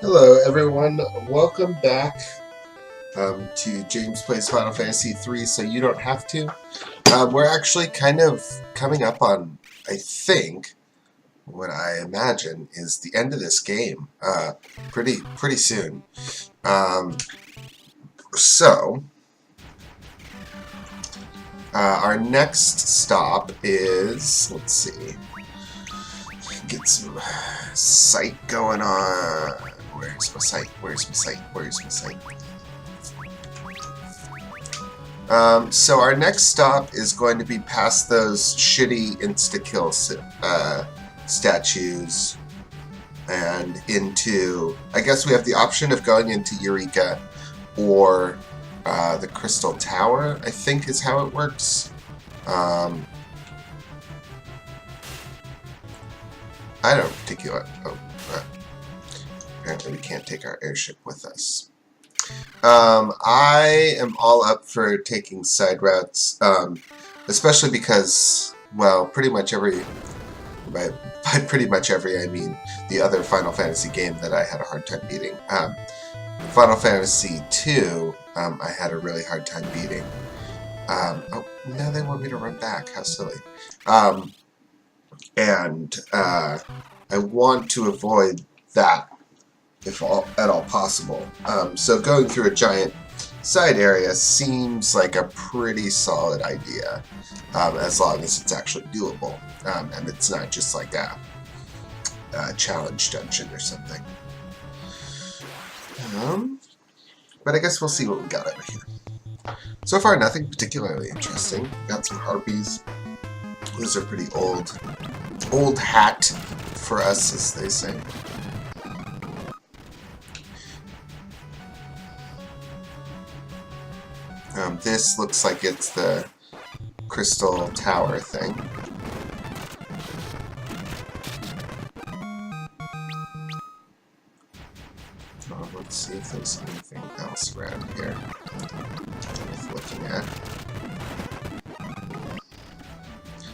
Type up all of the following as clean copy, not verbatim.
Hello, everyone. Welcome back to James Plays Final Fantasy III, so you don't have to. We're actually kind of coming up on, I think, what I imagine is the end of this game. Pretty soon. Um, so, our next stop is, let's see, get some sight going on. Where's my sight? Where's my sight? Where's my sight? So our next stop is going to be past those shitty insta-kill statues and into, I guess we have the option of going into Eureka or the Crystal Tower, I think is how it works. I don't particularly... apparently we can't take our airship with us. I am all up for taking side routes, especially because, well, pretty much every, by pretty much every, I mean the other Final Fantasy game that I had a hard time beating. Final Fantasy II, I had a really hard time beating. Oh, now they want me to run back. How silly. And I want to avoid that if at all possible. So going through a giant side area seems like a pretty solid idea, as long as it's actually doable, and it's not just like a challenge dungeon or something. But I guess we'll see what we got over here. So far, nothing particularly interesting. Got some harpies. Those are pretty old hat for us, as they say. This looks like it's the Crystal Tower thing. Let's see if there's anything else around here worth looking at.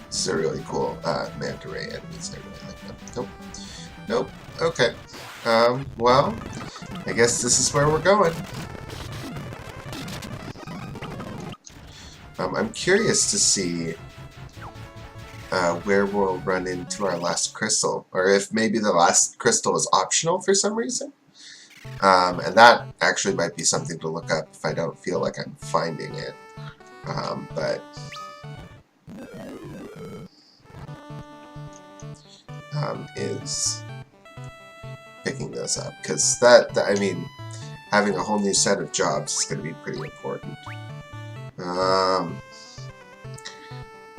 This is a really cool Manta Ray enemies. I really like them. Nope. Nope. Okay. Well, I guess this is where we're going. I'm curious to see where we'll run into our last crystal, or if maybe the last crystal is optional for some reason. And that actually might be something to look up if I don't feel like I'm finding it. But is picking those up, because that, I mean, having a whole new set of jobs is going to be pretty important.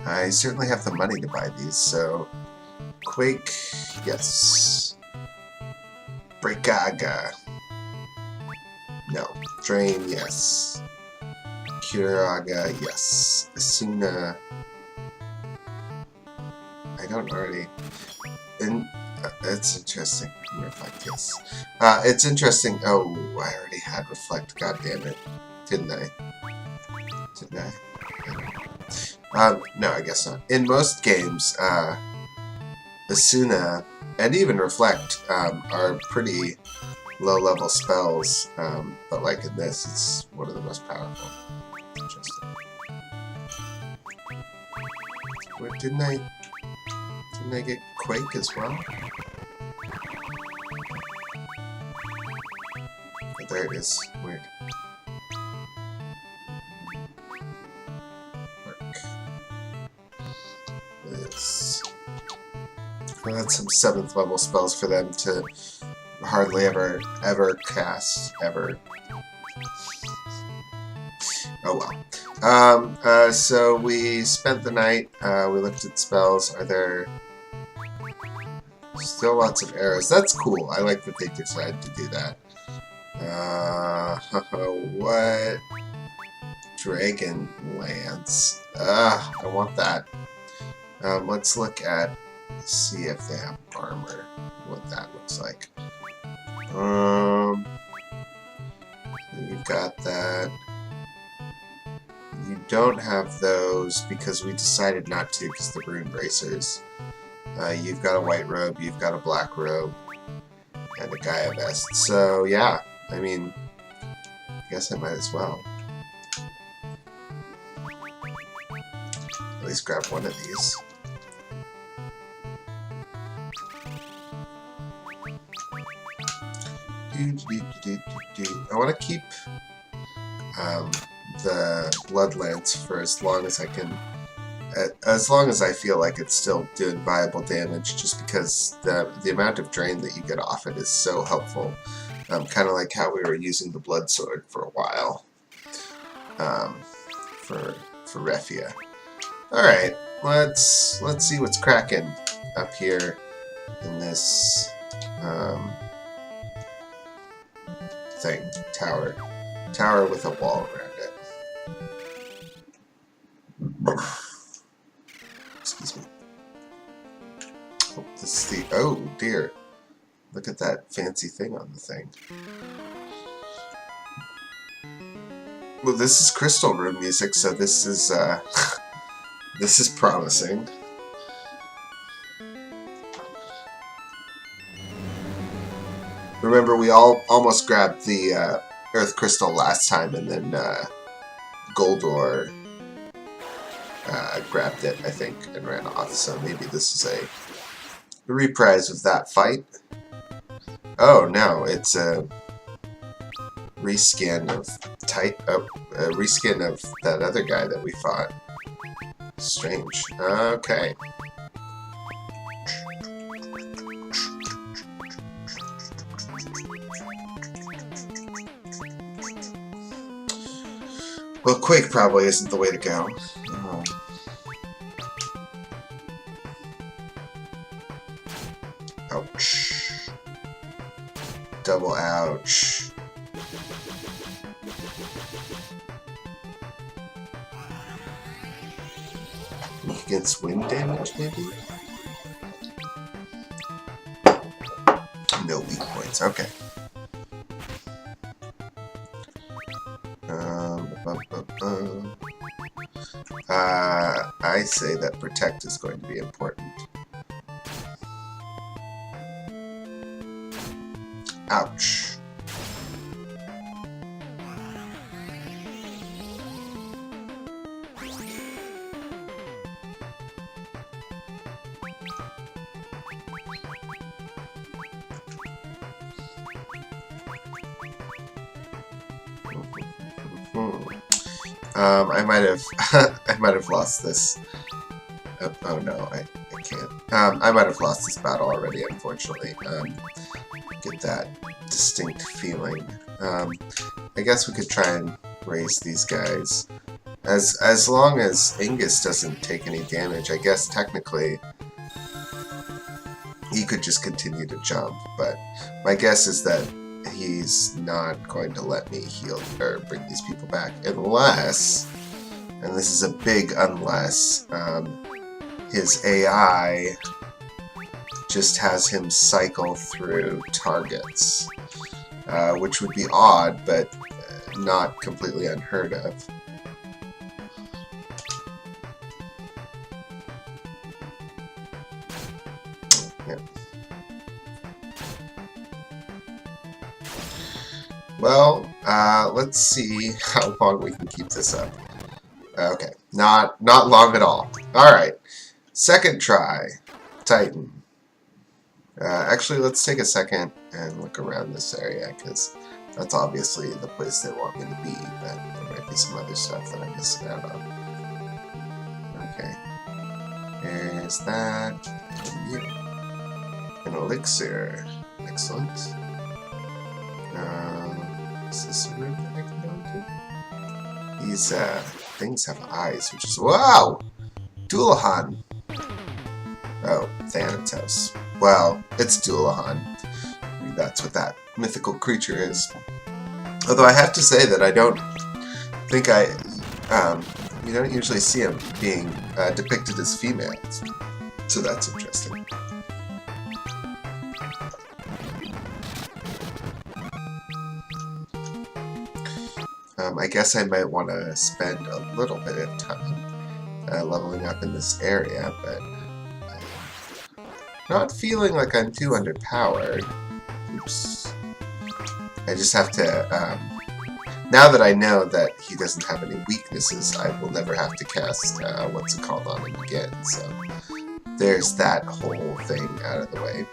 I certainly have the money to buy these, so Quake, yes. Breakaga. No. Drain, yes. Curaga, yes. Asuna. I don't already... it's interesting. Reflect, yes. It's interesting. Oh, I already had Reflect. God damn it. Didn't I? Didn't I? No, I guess not. In most games, Asuna and even Reflect are pretty low-level spells, but like in this, it's one of the most powerful. Interesting. Wait, didn't I get Quake as well? Oh, there it is. Weird. That's some 7th level spells for them to hardly ever cast, ever. Oh well. So we spent the night, we looked at spells. Are there still lots of arrows? That's cool. I like that they decided to do that. What? Dragon Lance. I want that. Let's look at, see if they have armor, what that looks like. You've got that. You don't have those because we decided not to because the rune bracers. You've got a white robe, you've got a black robe. and a Gaia Vest. So yeah, I mean, I guess I might as well. At least grab one of these. I want to keep the Blood Lance for as long as I can, as long as I feel like it's still doing viable damage, just because the amount of drain that you get off it is so helpful. Kind of like how we were using the Blood Sword for a while for Refia. All right, let's see what's cracking up here in this thing, tower with a wall around it. Excuse me. Oh, this is the, oh dear, look at that fancy thing on the thing. Well, this is Crystal Room music, so this is this is promising. Remember, we all almost grabbed the Earth Crystal last time, and then Goldor grabbed it, I think, and ran off. So maybe this is a reprise of that fight. Oh no, it's a reskin of a reskin of that other guy that we fought. Strange. Okay. Well, Quake probably isn't the way to go. Ouch. Double ouch. Against wind damage, maybe? No weak points, okay. I say that Protect is going to be important. Ouch. I might have lost this. Oh no, I can't. I might have lost this battle already, unfortunately. Get that distinct feeling. I guess we could try and raise these guys. As long as Ingus doesn't take any damage, I guess technically he could just continue to jump, but my guess is that he's not going to let me heal or bring these people back unless, and this is a big unless, his AI just has him cycle through targets, which would be odd, but not completely unheard of. Yeah. Well, let's see how long we can keep this up. Okay, not long at all. Alright, second try, Titan. Actually, let's take a second and look around this area, because that's obviously the place they want me to be, but there might be some other stuff that I'm missing out on. Okay, there's that. An elixir. Excellent. Is this a room that I can go into? These things have eyes, which is... Wow! Dullahan! Oh, Thanatos. Well, it's Dullahan. That's what that mythical creature is. Although I have to say that I don't think you don't usually see him being depicted as females. So that's interesting. I guess I might want to spend a little bit of time leveling up in this area, but I'm not feeling like I'm too underpowered. jumps. I just have to, now that I know that he doesn't have any weaknesses, I will never have to cast, what's it called on him again, so there's that whole thing out of the way.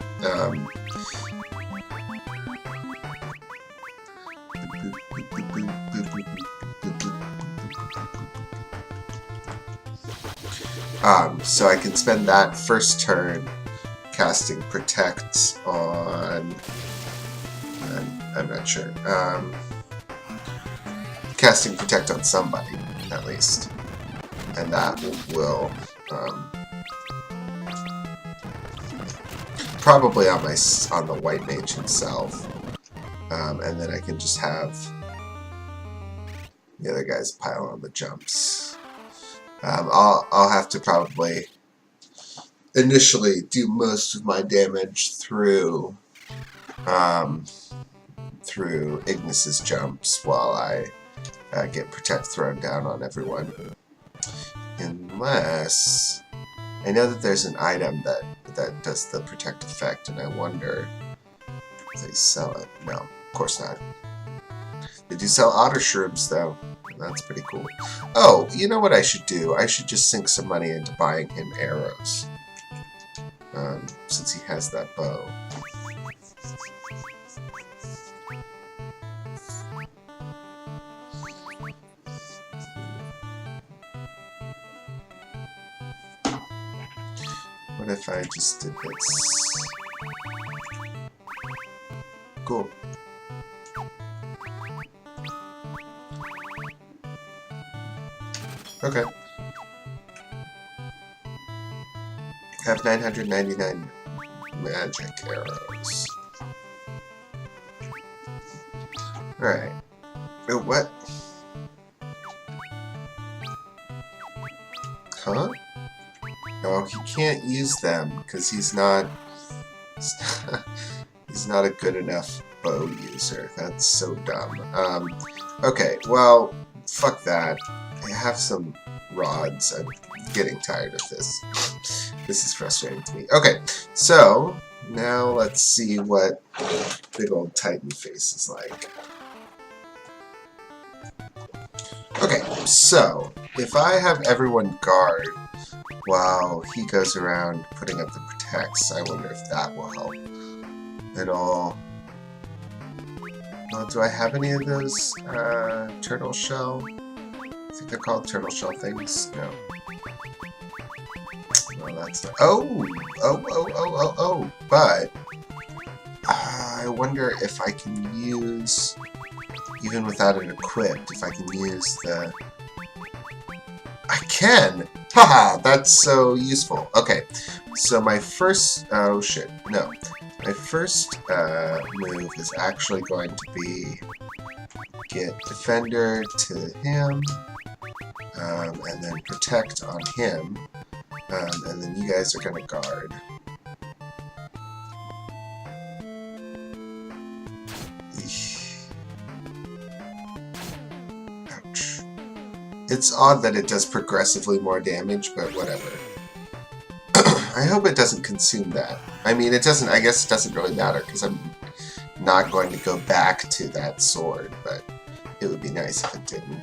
So I can spend that first turn casting Protect on... I'm not sure. Casting Protect on somebody, at least. And that will probably on the White Mage himself. And then I can just have the other guys pile on the jumps. I'll have to probably initially do most of my damage through Ignis's jumps while I get Protect thrown down on everyone. Unless I know that there's an item that does the Protect effect, and I wonder if they sell it. No, of course not. They do sell otter shrooms though. That's pretty cool. Oh, you know what I should do? I should just sink some money into buying him arrows. Since he has that bow. What if I just did this? Cool. Okay. I have 999 magic arrows. Alright. Oh, what? Huh? No, he can't use them because he's not a good enough bow user. That's so dumb. Okay, well, fuck that. I have some rods. I'm getting tired of this. This is frustrating to me. Okay, so now let's see what big old Titan face is like. Okay, so if I have everyone guard while he goes around putting up the protects, I wonder if that will help at all. Well, do I have any of those turtle shell? I think they're called turtle shell things. No. No, that's not. Oh! But I wonder if I can use, even without it equipped, if I can use the. I can. Haha! That's so useful. Okay, so my first. Oh shit! No, my first move is actually going to be get defender to him. And then protect on him, and then you guys are going to guard. Ouch. It's odd that it does progressively more damage, but whatever. I hope it doesn't consume that. I mean, it doesn't. I guess it doesn't really matter, because I'm not going to go back to that sword, but it would be nice if it didn't.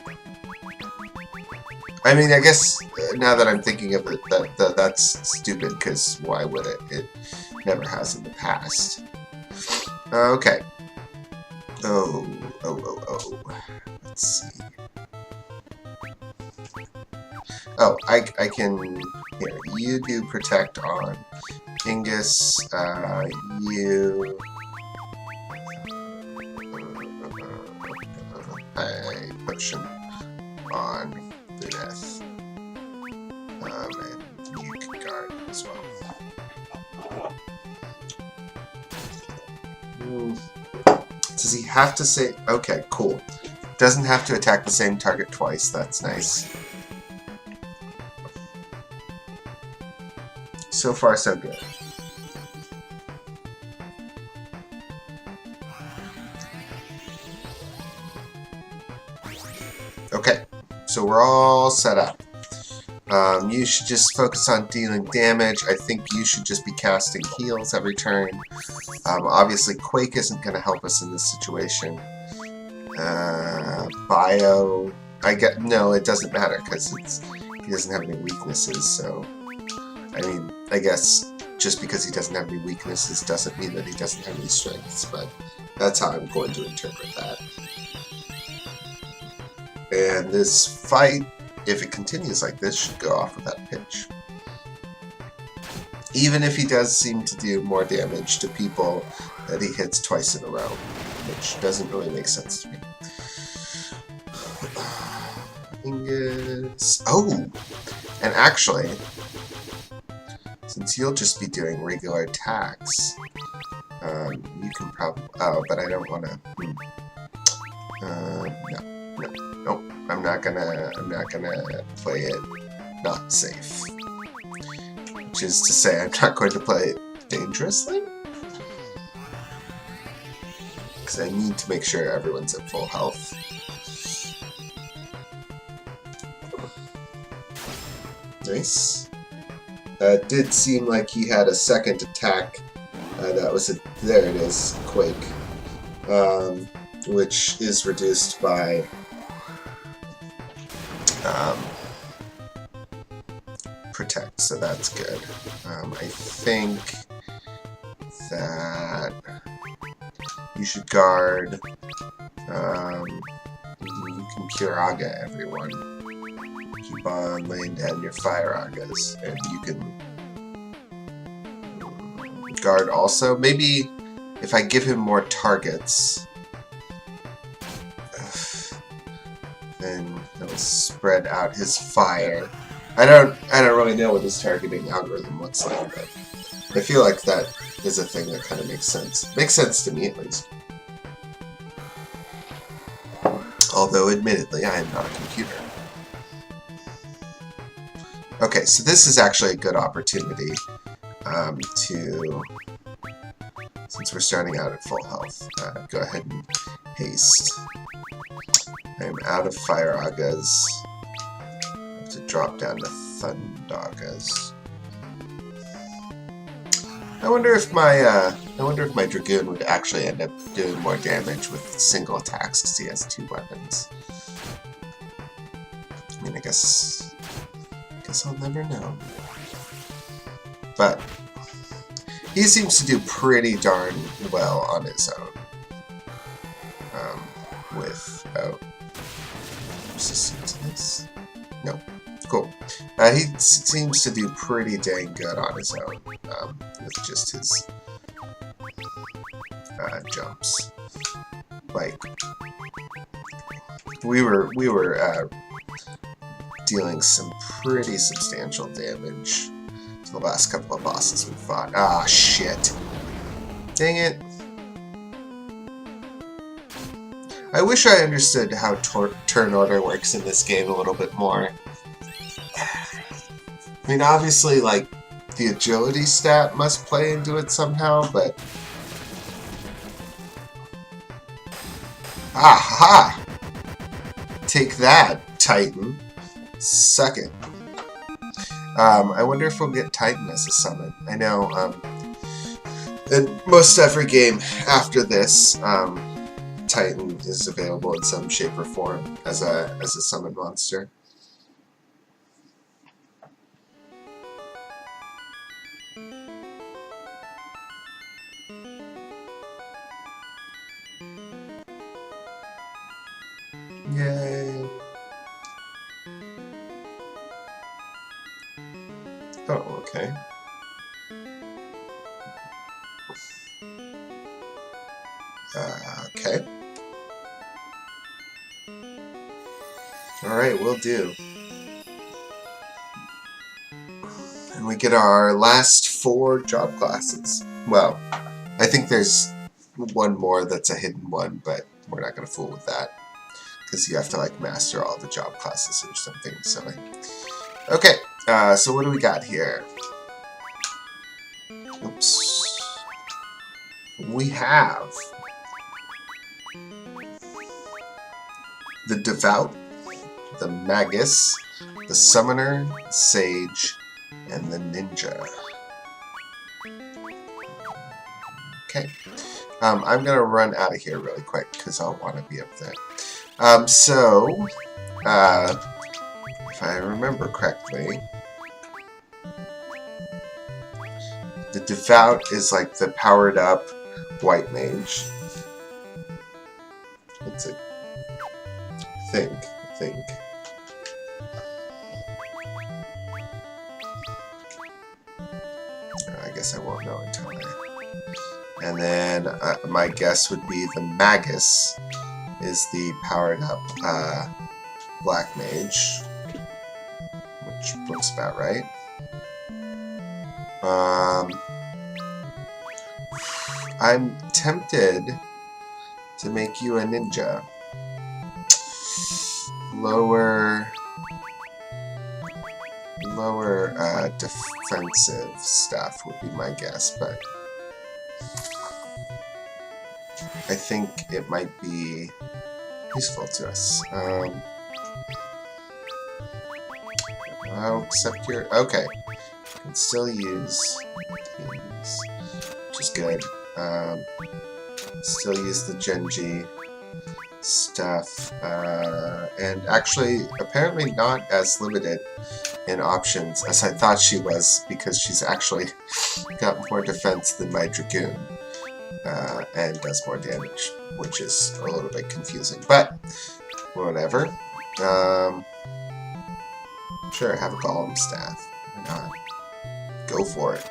I mean, I guess now that I'm thinking of it, that's stupid, because why would it? It never has in the past. Okay. Oh. Let's see. Oh, I can... Here, you do protect on Ingus. You... I potion on Luneth. And you can guard as well. Does he have to say... Okay, cool. Doesn't have to attack the same target twice. That's nice. So far, so good. Okay, so we're all set up. You should just focus on dealing damage. I think you should just be casting heals every turn. Obviously, Quake isn't going to help us in this situation. Bio, no, it doesn't matter because he doesn't have any weaknesses. So, I mean, I guess just because he doesn't have any weaknesses doesn't mean that he doesn't have any strengths. But that's how I'm going to interpret that. And this fight, if it continues like this, should go off without a pitch. Even if he does seem to do more damage to people that he hits twice in a row, which doesn't really make sense to me. Ingus. Oh! And actually, since you'll just be doing regular attacks, you can probably... Oh, but I don't want to... Nope. I'm not gonna play it not safe. Which is to say, I'm not going to play it dangerously. Because I need to make sure everyone's at full health. Nice. It did seem like he had a second attack. That was there it is, Quake. Which is reduced by Protect, so that's good. I think that you should guard. You can Pure-Aga everyone. Keep on laying down your Fire-Agas, and you can guard also. Maybe if I give him more targets, then he'll spread out his fire. I don't really know what his targeting algorithm looks like, but I feel like that is a thing that kind of makes sense. Makes sense to me, at least. Although, admittedly, I am not a computer. Okay, so this is actually a good opportunity to, since we're starting out at full health, go ahead and haste. I'm out of Fire-Agas. I have to drop down to Thundagas. I wonder if my Dragoon would actually end up doing more damage with single attacks because he has 2 weapons. I mean, I guess I'll never know. But he seems to do pretty darn well on his own. Without resistance to this. No. Cool. He seems to do pretty dang good on his own, with just his jumps. Like, we were dealing some pretty substantial damage to the last couple of bosses we fought. Ah, shit. Dang it. I wish I understood how turn order works in this game a little bit more. I mean, obviously, like, the agility stat must play into it somehow, but... Aha! Take that, Titan. Suck it. I wonder if we'll get Titan as a summon. I know, in most every game after this, Titan is available in some shape or form as a summon monster. Yay! Oh, okay. Okay. Alright, will do. And we get our last 4 job classes. Well, I think there's one more that's a hidden one, but we're not going to fool with that. Because you have to, like, master all the job classes or something silly. Okay, so what do we got here? Oops. We have the Devout, the Magus, the Summoner, the Sage, and the Ninja. Okay. I'm gonna run out of here really quick because I'll want to be up there. If I remember correctly, the Devout is like the powered up white mage. Let's see. I think. I guess I won't know until I... And then my guess would be the Magus is the powered up black mage, which looks about right. I'm tempted to make you a ninja. Lower defensive stuff would be my guess, but I think it might be useful to us. I'll accept your... Okay. You can still use these, which is good. Still use the Genji stuff. And actually, apparently not as limited in options as I thought she was, because she's actually got more defense than my Dragoon. And does more damage, which is a little bit confusing, but whatever. Sure, have a Golem staff. Why not? Go for it.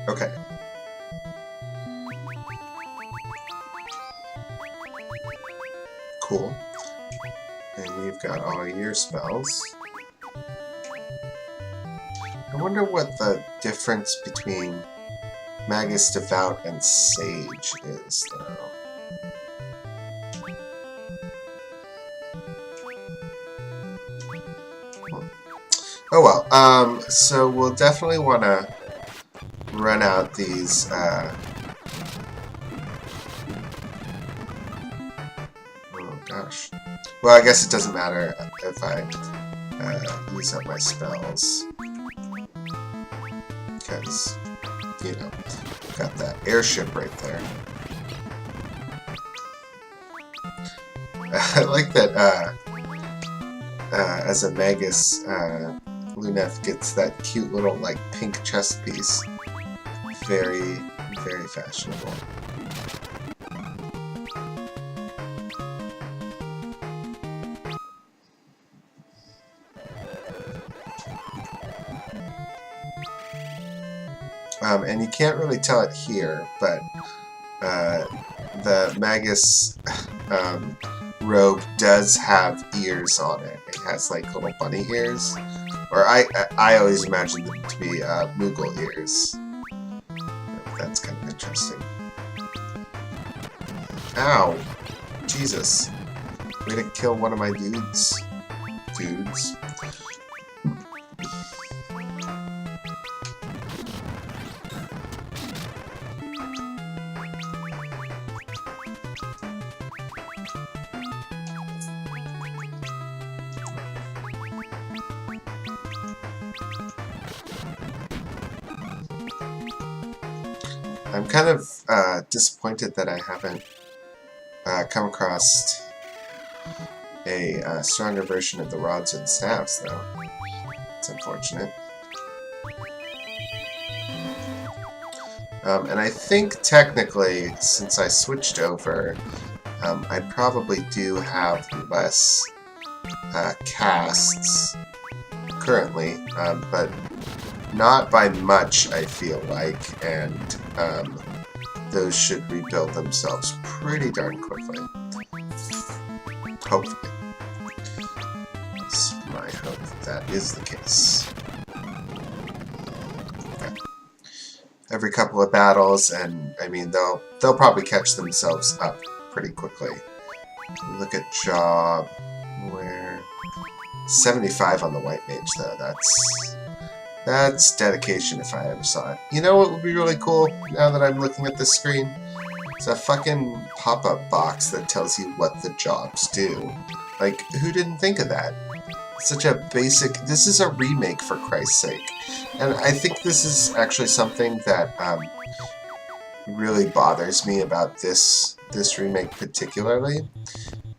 Okay. Cool. And you've got all your spells. I wonder what the difference between Magus, Devout, and Sage is, though. Oh well, so we'll definitely want to run out these, oh gosh. Well, I guess it doesn't matter if I use up my spells. Because, you know, got that airship right there. I like that, as a Magus, Luneth gets that cute little, like, pink chest piece. Very, very fashionable. And you can't really tell it here, but the Magus robe does have ears on it. It has like little bunny ears, or I always imagined them to be Moogle ears. That's kind of interesting. Ow! Jesus! Way to kill one of my dudes. I'm kind of disappointed that I haven't come across a stronger version of the rods and staffs, though. It's unfortunate. And I think technically, since I switched over, I probably do have less casts currently, but not by much, I feel like, and those should rebuild themselves pretty darn quickly. Hopefully. It's my hope that is the case. Okay. Every couple of battles, and I mean, they'll probably catch themselves up pretty quickly. Look at job, where 75 on the white mage, though. That's dedication if I ever saw it. You know what would be really cool now that I'm looking at this screen? It's a fucking pop-up box that tells you what the jobs do. Like, who didn't think of that? Such a basic... This is a remake, for Christ's sake. And I think this is actually something that really bothers me about this remake particularly,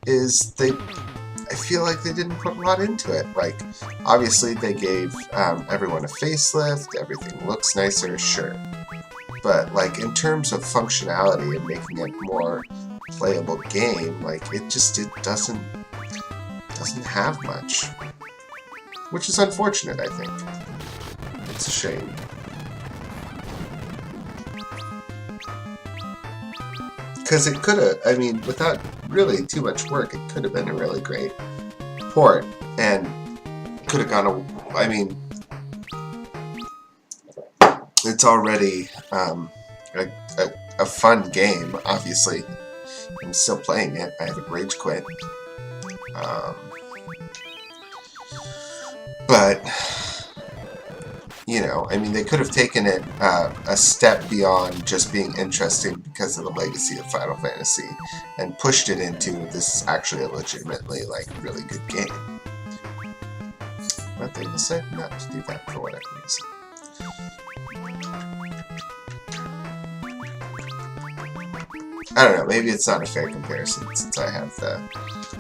is I feel like they didn't put a lot into it. Like, obviously they gave everyone a facelift, everything looks nicer, sure. But, like, in terms of functionality and making it more playable game, like, it doesn't have much. Which is unfortunate, I think. It's a shame. Because it could have, I mean, without really too much work, it could have been a really great port. And could have gone, I mean, it's already a fun game, obviously. I'm still playing it. I haven't rage quit. But, you know, I mean, they could have taken it a step beyond just being interesting because of the legacy of Final Fantasy and pushed it into this is actually a legitimately, like, really good game. But they decided not to do that for whatever reason. I don't know, maybe it's not a fair comparison since I have the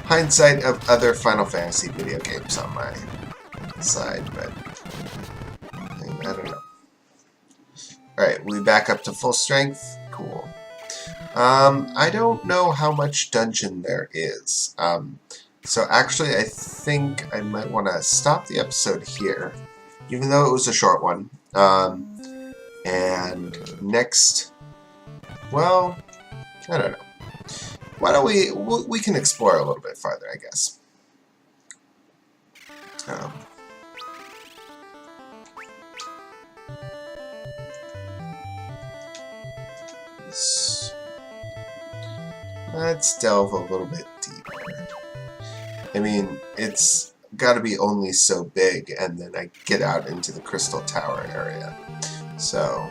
hindsight of other Final Fantasy video games on my side, but I don't know. Alright, we back up to full strength. Cool. I don't know how much dungeon there is. So actually I think I might want to stop the episode here, even though it was a short one. And next, well, I don't know. Why don't we can explore a little bit farther, I guess. Let's delve a little bit deeper. I mean, it's got to be only so big, and then I get out into the Crystal Tower area. So,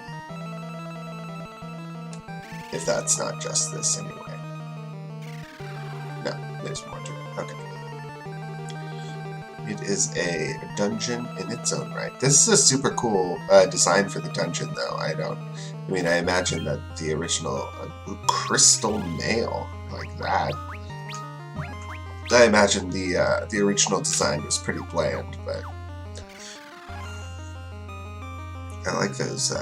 if that's not just this anyway. No, there's more to it. Okay. It is a dungeon in its own right. This is a super cool design for the dungeon, though. I mean, I imagine that the original crystal mail, like that. I imagine the original design was pretty bland, but I like those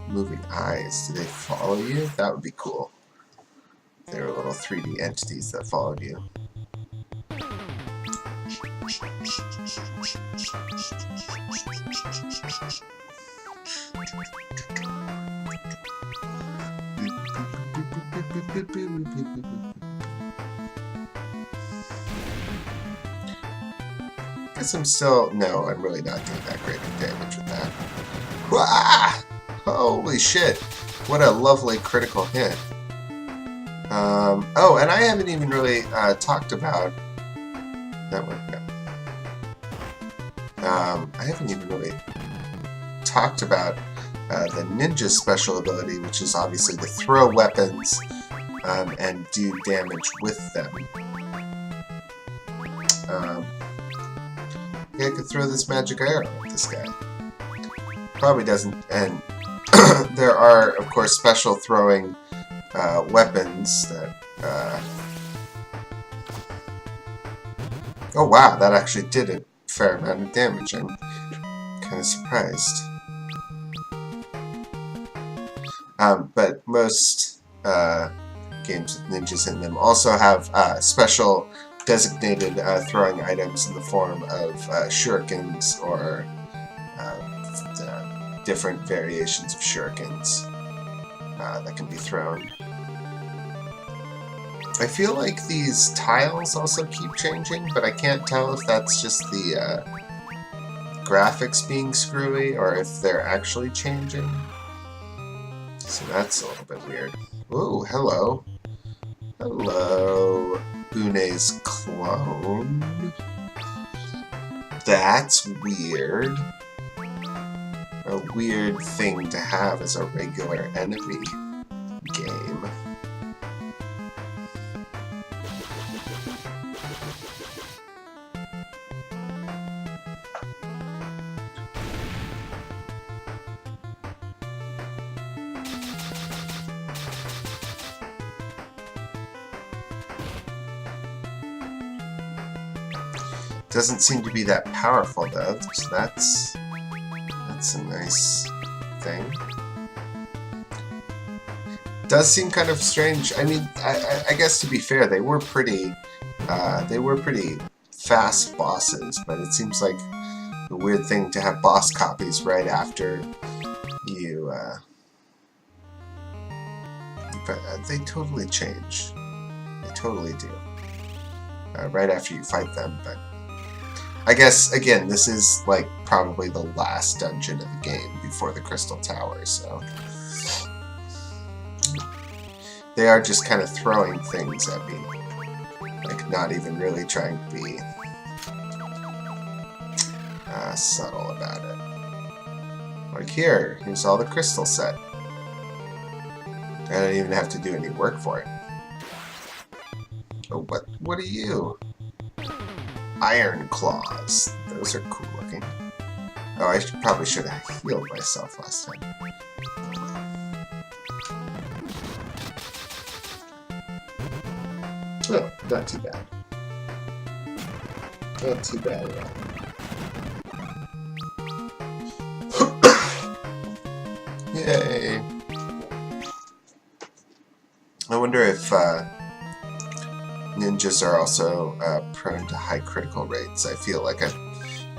moving eyes. Do they follow you? That would be cool. They were little 3D entities that followed you. Guess I'm still... No, I'm really not doing that great of damage with that. Wah! Holy shit. What a lovely critical hit. Oh, and I haven't even really talked about... That one, no. I haven't even really talked about the ninja's special ability, which is obviously to throw weapons and do damage with them. Yeah, I could throw this magic arrow at this guy. Probably doesn't, and there are, of course, special throwing weapons that... Oh wow, that actually did a fair amount of damage. I'm kind of surprised. But most games with ninjas in them also have special designated throwing items in the form of shurikens or different variations of shurikens that can be thrown. I feel like these tiles also keep changing, but I can't tell if that's just the graphics being screwy or if they're actually changing. So that's a little bit weird. Ooh, hello. Hello, Une's clone. That's weird. A weird thing to have as a regular enemy game. Doesn't seem to be that powerful though, so that's a nice thing. Does seem kind of strange. I mean, I guess to be fair, they were pretty fast bosses, but it seems like a weird thing to have boss copies right after you. But they totally change. They totally do. Right after you fight them, but I guess again, this is like probably the last dungeon of the game before the Crystal Tower, so. They are just kind of throwing things at me, like not even really trying to be subtle about it. Like here's all the crystal set. I don't even have to do any work for it. Oh, what are you? Iron claws. Those are cool looking. Oh, I probably should have healed myself last time. Oh, not too bad. Not too bad at all. Yay! I wonder if ninjas are also prone to high critical rates. I feel like I've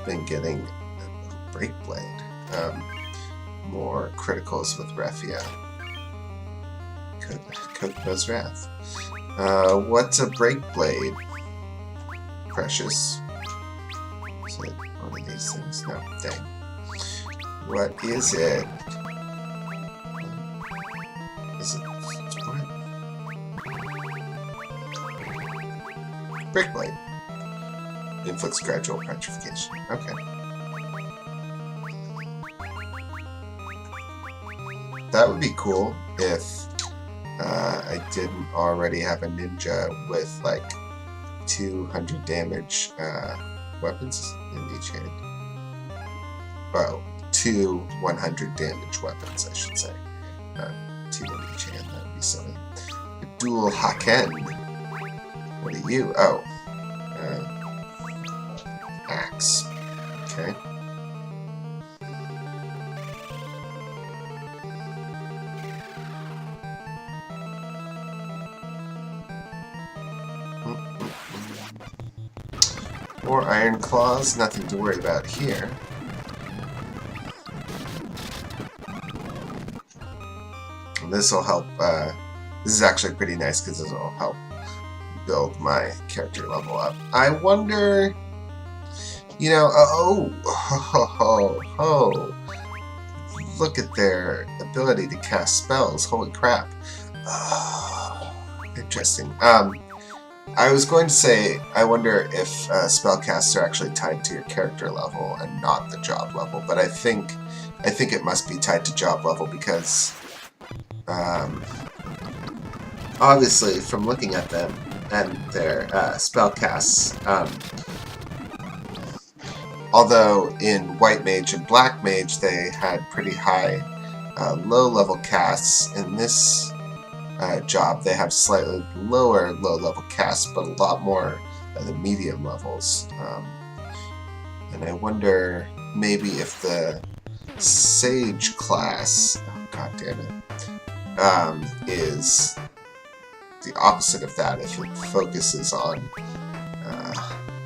been getting Break Blade. More criticals with Refia. Koko's Wrath. What's a Break Blade? Precious. Is it one of these things? No, dang. What is it? Is it what? Break Blade. Inflicts gradual petrification. Okay. That would be cool if I didn't already have a ninja with like 200 damage weapons in each hand. Well, 2 100 damage weapons, I should say. 2 in each hand, that would be silly. Dual Haken. What are you? Oh. Axe. Okay. More iron claws, nothing to worry about here. And this will help, this is actually pretty nice because this will help build my character level up. I wonder, you know, look at their ability to cast spells, holy crap. Interesting. I was going to say, I wonder if spellcasts are actually tied to your character level and not the job level, but I think it must be tied to job level because obviously from looking at them and their spellcasts, although in White Mage and Black Mage they had pretty high low-level casts, in this job they have slightly lower low-level casts, but a lot more at the medium levels. And I wonder maybe if the Sage class, oh god damn it, is the opposite of that, if it focuses on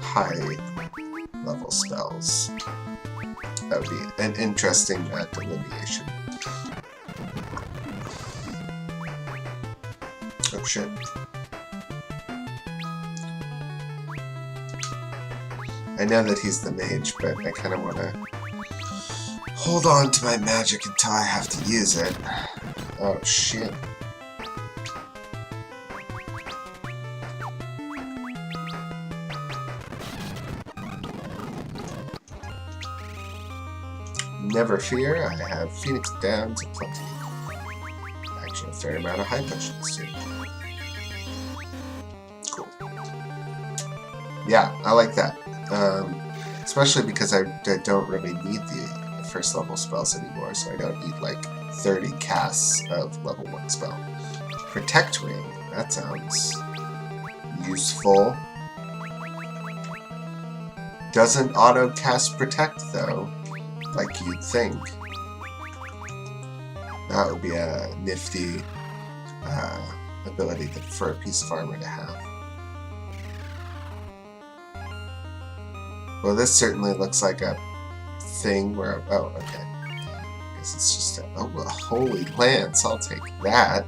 high-level spells. That would be an interesting delineation. Oh shit. I know that he's the mage, but I kind of want to hold on to my magic until I have to use it. Oh shit. Never fear, I have Phoenix Downs aplenty. Actually, a fair amount of high potions too. Cool. Yeah, I like that. Especially because I don't really need the first level spells anymore, so I don't need like 30 casts of level 1 spell. Protect Ring, that sounds useful. Doesn't auto cast Protect though, like you'd think. That would be a nifty ability for a piece of armor to have. Well, this certainly looks like a thing where... Oh, okay. I guess it's just a... Oh, well, Holy Lance, I'll take that.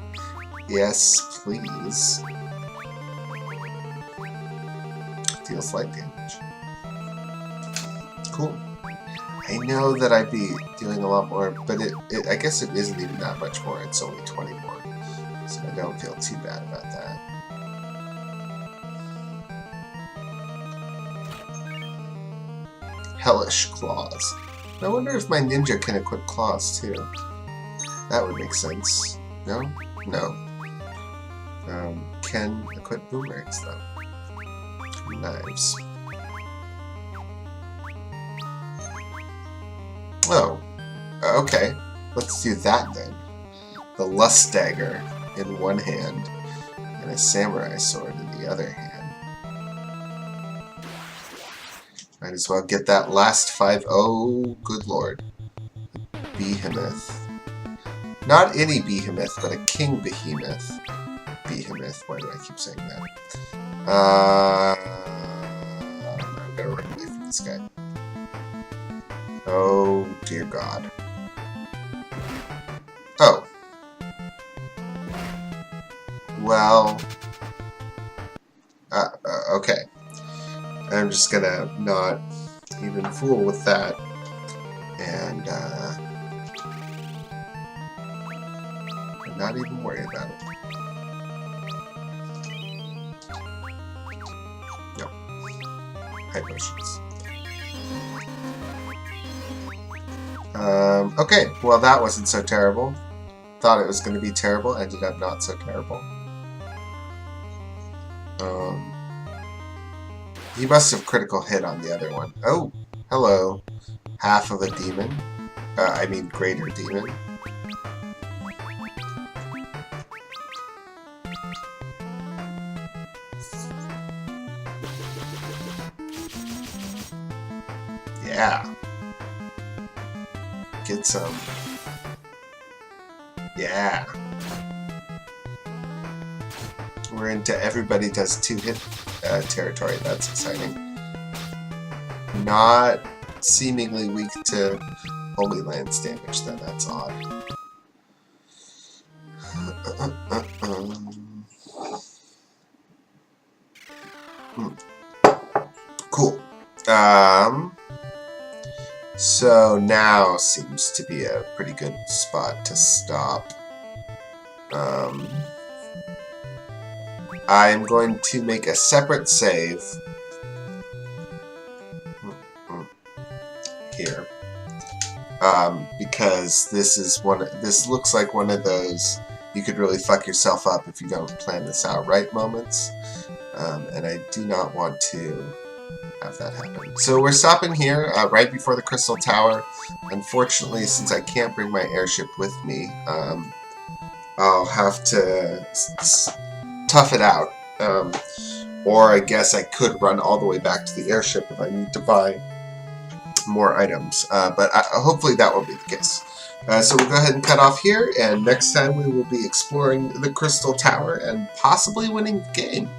Yes, please. Deals light damage. Cool. I know that I'd be doing a lot more, but I guess it isn't even that much more. It's only 20 more. So I don't feel too bad about that. Hellish Claws. I wonder if my ninja can equip claws too. That would make sense. No? No. Can equip boomerangs though. Knives. Oh. Okay. Let's do that then. The Lust Dagger in one hand and a Samurai Sword in the other hand. Might as well get that last 5. Oh, good lord. Behemoth. Not any Behemoth, but a King Behemoth. Behemoth. Why do I keep saying that? I'm gonna run away from this guy. Oh, dear God. Oh. Well. Okay. I'm just gonna not even fool with that, and not even worry about it. No. High potions. Okay, well that wasn't so terrible. Thought it was going to be terrible, ended up not so terrible. He must have critical hit on the other one. Oh, hello. Half of a demon. I mean greater demon. Yeah. Get some. Yeah. We're into everybody does 2-hit territory. That's exciting. Not seemingly weak to Holy Lance damage, though. That's odd. Cool. So now seems to be a pretty good spot to stop. I'm going to make a separate save here, because this looks like one of those you could really fuck yourself up if you don't plan this out right moments, and I do not want to have that happen. So we're stopping here right before the Crystal Tower. Unfortunately, since I can't bring my airship with me, I'll have to tough it out, or I guess I could run all the way back to the airship if I need to buy more items, but hopefully that won't be the case. So we'll go ahead and cut off here, and next time we will be exploring the Crystal Tower and possibly winning the game.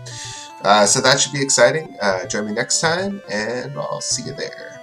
So that should be exciting. Join me next time, and I'll see you there.